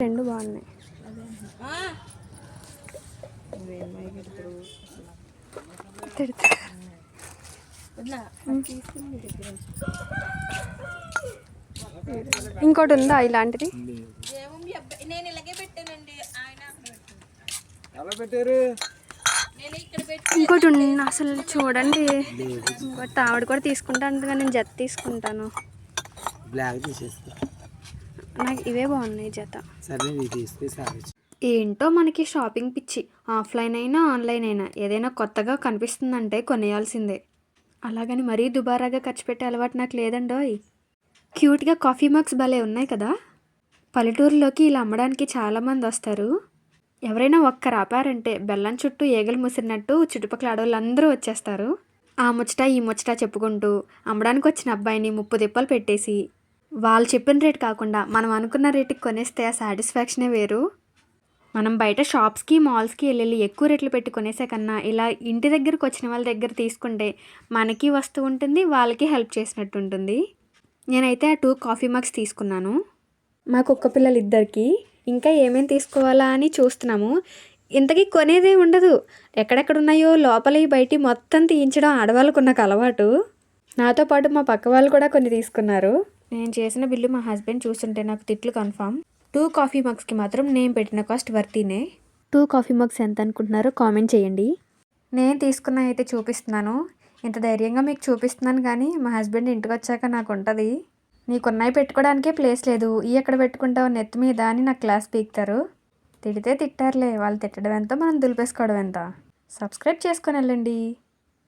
రెండు బాగున్నాయి. ఇంకోటి ఉందా ఇలాంటిది? ఇంకోటి ఉన్న అసలు చూడండి. ఇంకోటి ఆవిడ కూడా తీసుకుంటాను కానీ నేను జత తీసుకుంటాను. నాకు ఇవే బాగున్నాయి జత. ఏంటో మనకి షాపింగ్ పిచ్చి. ఆఫ్లైన్ అయినా ఆన్లైన్ అయినా ఏదైనా కొత్తగా కనిపిస్తుందంటే కొనేయాల్సిందే. అలాగని మరీ దుబారాగా ఖర్చు పెట్టే అలవాటు నాకు లేదండోయ్. క్యూట్గా కాఫీ మగ్స్ భలే ఉన్నాయి కదా. పల్లెటూరులోకి ఇలా అమ్మడానికి చాలామంది వస్తారు. ఎవరైనా ఒక్కరు ఆపారంటే బెల్లం చుట్టూ ఈగలు ముసిరినట్టు చుట్టుపక్కల ఆడవాళ్ళందరూ వచ్చేస్తారు. ఆ ముచ్చట ఈ ముచ్చట చెప్పుకుంటూ అమ్మడానికి వచ్చిన అబ్బాయిని ముప్పు తిప్పలు పెట్టేసి వాళ్ళు చెప్పిన రేట్ కాకుండా మనం అనుకున్న రేటుకి కొనేస్తే ఆ సాటిస్ఫాక్షనే వేరు. మనం బయట షాప్స్కి మాల్స్కి వెళ్ళి ఎక్కువ రేట్లు పెట్టి కొనేసే కన్నా ఇలా ఇంటి దగ్గరకు వచ్చిన వాళ్ళ దగ్గర తీసుకుంటే మనకి వస్తూ ఉంటుంది, వాళ్ళకి హెల్ప్ చేసినట్టు ఉంటుంది. నేనైతే ఆ 2 కాఫీ మగ్స్ తీసుకున్నాను. మా కుక్క పిల్లలు ఇద్దరికి. ఇంకా ఏమేమి తీసుకోవాలా అని చూస్తున్నాము. ఇంతకీ కొనేదే ఉండదు. ఎక్కడెక్కడ ఉన్నాయో లోపలి బయటి మొత్తం తీయించడం ఆడవాళ్ళకున్న అలవాటు. నాతో పాటు మా పక్క వాళ్ళు కూడా కొన్ని తీసుకున్నారు. నేను చేసిన బిల్లు మా హస్బెండ్ చూస్తుంటే నాకు తిట్లు కన్ఫామ్. 2 కాఫీ మగ్స్కి మాత్రం నేను పెట్టిన కాస్ట్ వర్తీనే. 2 కాఫీ మగ్స్ ఎంత అనుకుంటున్నారో కామెంట్ చేయండి. నేను తీసుకున్న అయితే చూపిస్తున్నాను. ఇంత ధైర్యంగా మీకు చూపిస్తున్నాను కానీ మా హస్బెండ్ ఇంటికి వచ్చాక నాకు ఉంటుంది, నీకున్నాయి పెట్టుకోవడానికే ప్లేస్ లేదు, ఈ ఎక్కడ పెట్టుకుంటావు నెత్తి మీద అని నాకు క్లాస్ పీకుతారు. తిడితే తిట్టారులే, వాళ్ళు తిట్టడం ఎంతో మనం దులిపేసుకోవడం ఎంత. సబ్స్క్రైబ్ చేసుకొని వెళ్ళండి.